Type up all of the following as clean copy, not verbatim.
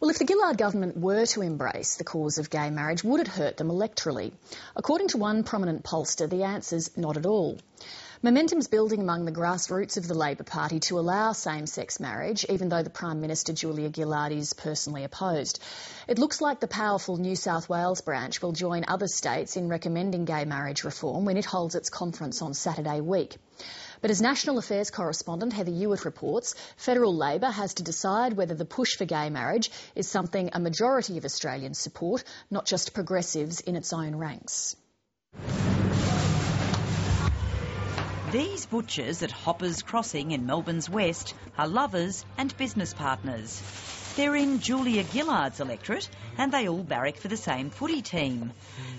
Well, if the Gillard government were to embrace the cause of gay marriage, would it hurt them electorally? According to one prominent pollster, the answer's not at all. Momentum's building among the grassroots of the Labor Party to allow same-sex marriage, even though the Prime Minister, Julia Gillard, is personally opposed. It looks like the powerful New South Wales branch will join other states in recommending gay marriage reform when it holds its conference on Saturday week. But as National Affairs correspondent Heather Ewart reports, federal Labor has to decide whether the push for gay marriage is something a majority of Australians support, not just progressives in its own ranks. These butchers at Hoppers Crossing in Melbourne's West are lovers and business partners. They're in Julia Gillard's electorate and they all barrack for the same footy team.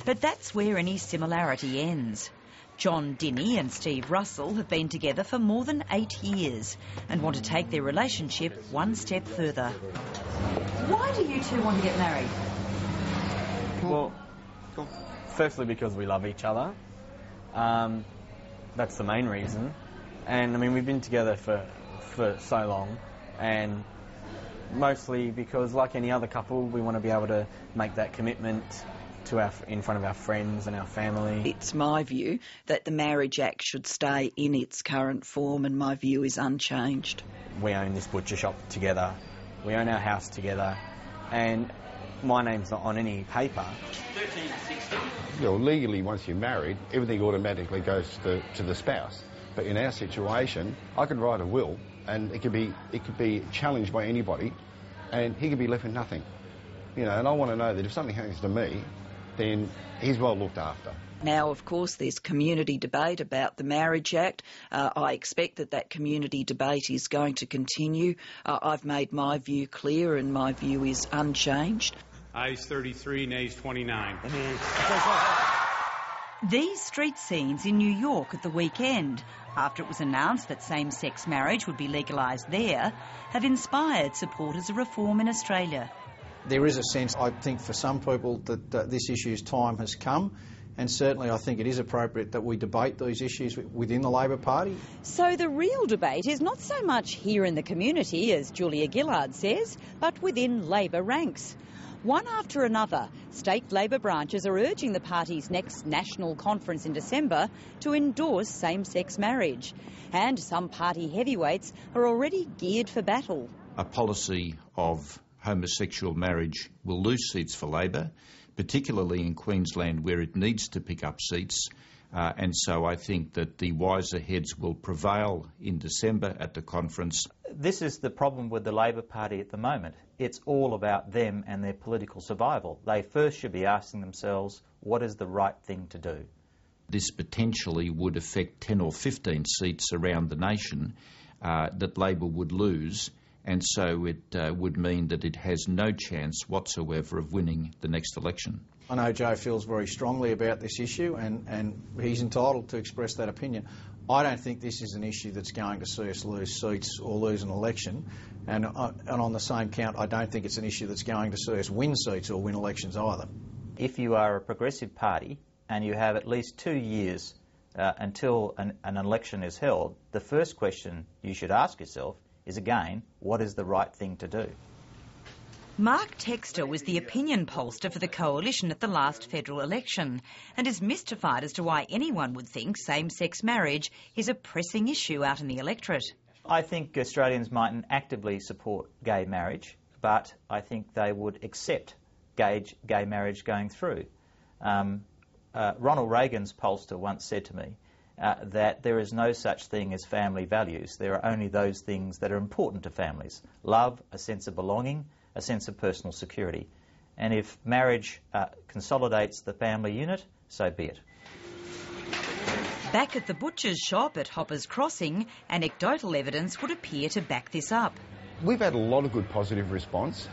But that's where any similarity ends. John Dinny and Steve Russell have been together for more than 8 years and want to take their relationship one step further. Why do you two want to get married? Well, firstly because we love each other. That's the main reason. And I mean, we've been together for so long, and mostly because, like any other couple, we want to be able to make that commitment to in front of our friends and our family. It's my view that the Marriage Act should stay in its current form, and my view is unchanged. We own this butcher shop together, we own our house together, and my name's not on any paper. 1360. You know, legally, once you're married, everything automatically goes to the spouse. But in our situation, I could write a will, and it could be challenged by anybody, and he could be left with nothing. You know, and I want to know that if something happens to me, then he's well looked after. Now, of course, there's community debate about the Marriage Act. I expect that community debate is going to continue. I've made my view clear, and my view is unchanged. Ayes 33, nays 29. These street scenes in New York at the weekend, after it was announced that same-sex marriage would be legalised there, have inspired supporters of reform in Australia. There is a sense, I think, for some people that this issue's time has come, and certainly I think it is appropriate that we debate these issues within the Labor Party. So the real debate is not so much here in the community, as Julia Gillard says, but within Labor ranks. One after another, state Labor branches are urging the party's next national conference in December to endorse same-sex marriage. And some party heavyweights are already geared for battle. A policy of homosexual marriage will lose seats for Labor, particularly in Queensland where it needs to pick up seats. And so I think that the wiser heads will prevail in December at the conference. This is the problem with the Labor Party at the moment. It's all about them and their political survival. They first should be asking themselves, what is the right thing to do? This potentially would affect 10 or 15 seats around the nation that Labor would lose, and so it would mean that it has no chance whatsoever of winning the next election. I know Joe feels very strongly about this issue, and he's entitled to express that opinion. I don't think this is an issue that's going to see us lose seats or lose an election, and on the same count, I don't think it's an issue that's going to see us win seats or win elections either. If you are a progressive party and you have at least 2 years until an election is held, the first question you should ask yourself is, again, what is the right thing to do? Mark Textor was the opinion pollster for the Coalition at the last federal election and is mystified as to why anyone would think same-sex marriage is a pressing issue out in the electorate. I think Australians mightn't actively support gay marriage, but I think they would accept gay marriage going through. Ronald Reagan's pollster once said to me that there is no such thing as family values. There are only those things that are important to families: love, a sense of belonging, a sense of personal security. And if marriage consolidates the family unit, so be it. Back at the butcher's shop at Hoppers Crossing, anecdotal evidence would appear to back this up. We've had a lot of good positive response.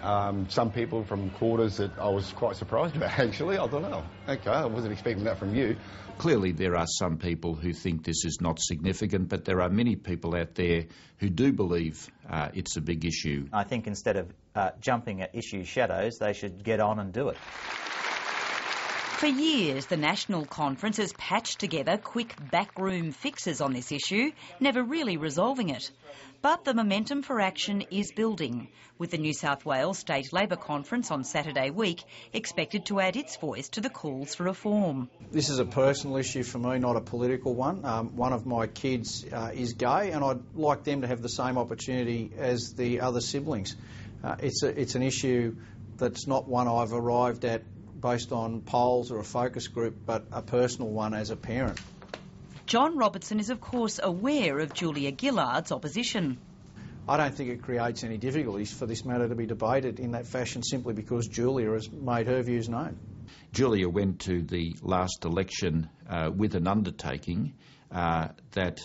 Some people from quarters that I was quite surprised about, actually. I thought, oh, OK, I wasn't expecting that from you. Clearly there are some people who think this is not significant, but there are many people out there who do believe it's a big issue. I think instead of jumping at issue shadows, they should get on and do it. For years, the National Conference has patched together quick backroom fixes on this issue, never really resolving it. But the momentum for action is building, with the New South Wales State Labor Conference on Saturday week expected to add its voice to the calls for reform. This is a personal issue for me, not a political one. One of my kids is gay, and I'd like them to have the same opportunity as the other siblings. It's an issue that's not one I've arrived at based on polls or a focus group, but a personal one as a parent. John Robertson is of course aware of Julia Gillard's opposition. I don't think it creates any difficulties for this matter to be debated in that fashion simply because Julia has made her views known. Julia went to the last election with an undertaking that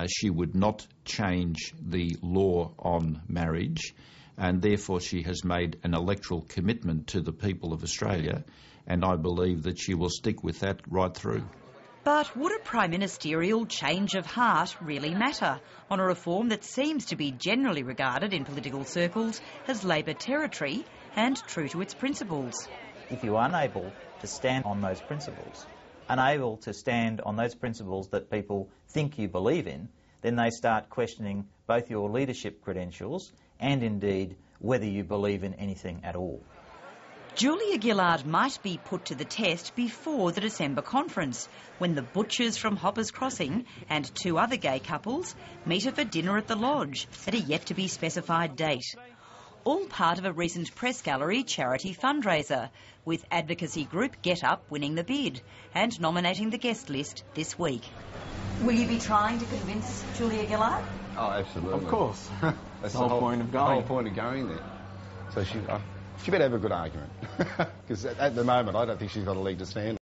she would not change the law on marriage, and therefore she has made an electoral commitment to the people of Australia, and I believe that she will stick with that right through. But would a prime ministerial change of heart really matter on a reform that seems to be generally regarded in political circles as Labor territory and true to its principles? If you're unable to stand on those principles, unable to stand on those principles that people think you believe in, then they start questioning both your leadership credentials and indeed whether you believe in anything at all. Julia Gillard might be put to the test before the December conference, when the butchers from Hoppers Crossing and two other gay couples meet her for dinner at the lodge at a yet-to-be-specified date. All part of a recent Press Gallery charity fundraiser, with advocacy group Get Up winning the bid and nominating the guest list this week. Will you be trying to convince Julia Gillard? Oh, absolutely. Of course. That's the whole point of going. The whole point of going there. So she better have a good argument. Because at the moment, I don't think she's got a leg to stand on.